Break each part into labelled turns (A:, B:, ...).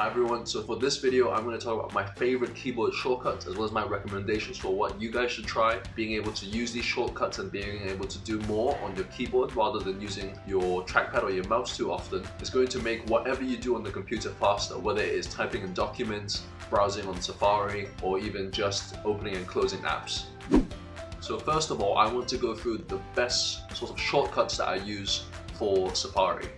A: Hi everyone, so for this video I'm going to talk about my favorite keyboard shortcuts as well as my recommendations for what you guys should try being able to use these shortcuts and being able to do more on your keyboard rather than using your trackpad or your mouse too often. It's going to make whatever you do on the computer faster, whether it is typing in documents, browsing on Safari, or even just opening and closing apps. So first of all, I want to go through the best sort of shortcuts that I use for Safari.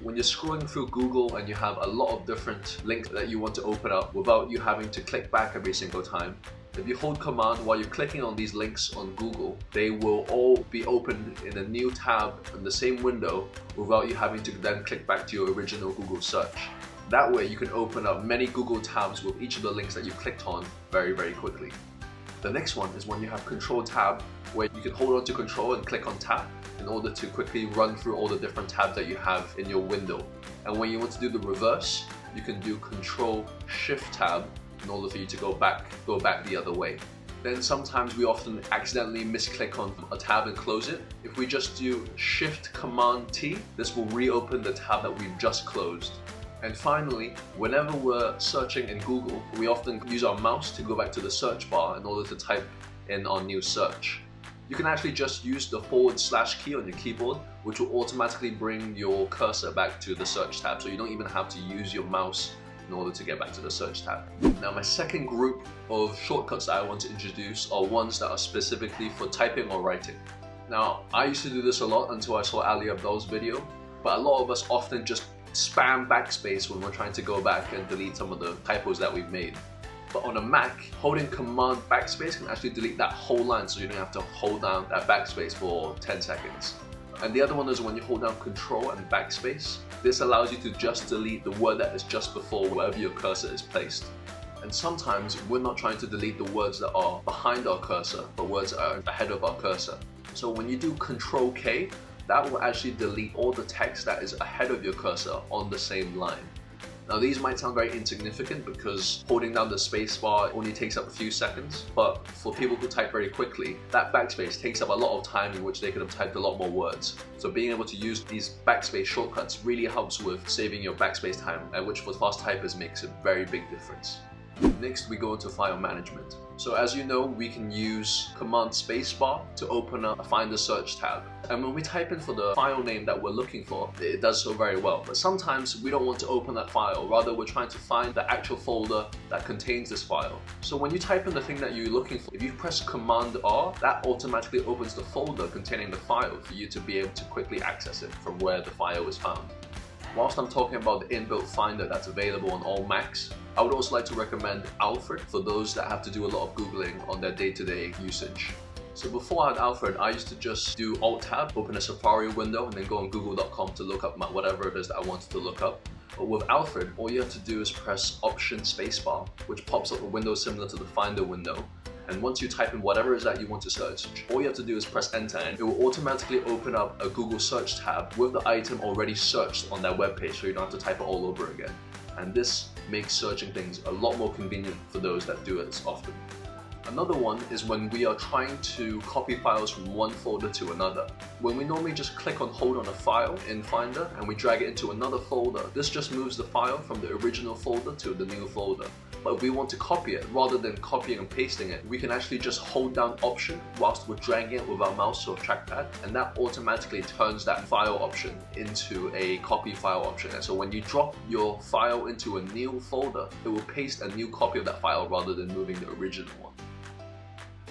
A: When you're scrolling through Google and you have a lot of different links that you want to open up without you having to click back every single time, if you hold Command while you're clicking on these links on Google, they will all be opened in a new tab in the same window without you having to then click back to your original Google search. That way you can open up many Google tabs with each of the links that you clicked on very quickly. The next one is when you have Control Tab, where you can hold on to Control and click on Tab in order to quickly run through all the different tabs that you have in your window. And when you want to do the reverse, you can do Control Shift Tab in order for you to go back the other way. Then sometimes we often accidentally misclick on a tab and close it. If we just do Shift Command T, this will reopen the tab that we've just closed. And finally, whenever we're searching in Google, we often use our mouse to go back to the search bar in order to type in our new search. You can actually just use the / key on your keyboard, which will automatically bring your cursor back to the search tab, so you don't even have to use your mouse in order to get back to the search tab. Now, my second group of shortcuts that I want to introduce are ones that are specifically for typing or writing. Now, I used to do this a lot until I saw Ali Abdal's video, but a lot of us often just spam backspace when we're trying to go back and delete some of the typos that we've made. But on a Mac, holding Command backspace can actually delete that whole line, so you don't have to hold down that backspace for 10 seconds. And the other one is when you hold down Control and backspace. This allows you to just delete the word that is just before wherever your cursor is placed. And sometimes we're not trying to delete the words that are behind our cursor, but words that are ahead of our cursor. So when you do Control K, that will actually delete all the text that is ahead of your cursor on the same line. Now, these might sound very insignificant because holding down the space bar only takes up a few seconds, but for people who type very quickly, that backspace takes up a lot of time in which they could have typed a lot more words. So being able to use these backspace shortcuts really helps with saving your backspace time, which for fast typers makes a very big difference. Next, we go into file management. So as you know, we can use Command Spacebar to open up a Find the Search tab. And when we type in for the file name that we're looking for, it does so very well. But sometimes we don't want to open that file, rather we're trying to find the actual folder that contains this file. So when you type in the thing that you're looking for, if you press Command R, that automatically opens the folder containing the file for you to be able to quickly access it from where the file is found. Whilst I'm talking about the inbuilt finder that's available on all Macs, I would also like to recommend Alfred for those that have to do a lot of Googling on their day-to-day usage. So before I had Alfred, I used to just do Alt-Tab, open a Safari window, and then go on google.com to look up whatever it is that I wanted to look up. But with Alfred, all you have to do is press Option Spacebar, which pops up a window similar to the Finder window. And once you type in whatever it is that you want to search, all you have to do is press enter and it will automatically open up a Google search tab with the item already searched on that web page, so you don't have to type it all over again. And this makes searching things a lot more convenient for those that do it often. Another one is when we are trying to copy files from one folder to another. When we normally just click on hold on a file in Finder and we drag it into another folder, this just moves the file from the original folder to the new folder. But if we want to copy it, rather than copying and pasting it, we can actually just hold down Option whilst we're dragging it with our mouse or trackpad, and that automatically turns that file option into a copy file option. And so when you drop your file into a new folder, it will paste a new copy of that file rather than moving the original one.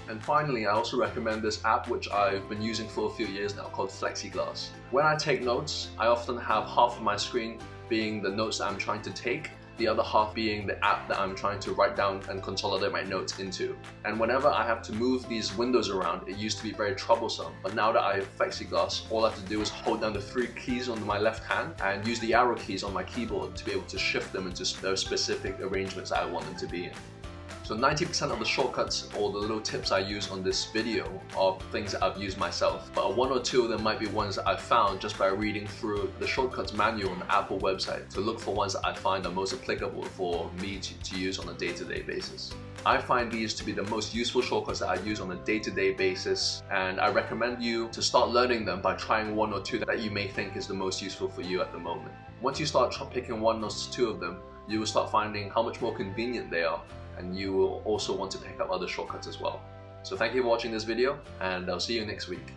A: And finally, I also recommend this app which I've been using for a few years now called Flexiglass. When I take notes, I often have half of my screen being the notes that I'm trying to take, the other half being the app that I'm trying to write down and consolidate my notes into. And whenever I have to move these windows around, it used to be very troublesome. But now that I have Flexiglass, all I have to do is hold down the 3 keys on my left hand and use the arrow keys on my keyboard to be able to shift them into those specific arrangements that I want them to be in. So 90% of the shortcuts or the little tips I use on this video are things that I've used myself, but 1 or 2 of them might be ones that I've found just by reading through the shortcuts manual on the Apple website to look for ones that I find are most applicable for me to use on a day-to-day basis. I find these to be the most useful shortcuts that I use on a day-to-day basis, and I recommend you to start learning them by trying 1 or 2 that you may think is the most useful for you at the moment. Once you start picking 1 or 2 of them, you will start finding how much more convenient they are, and you will also want to pick up other shortcuts as well. So thank you for watching this video, and I'll see you next week.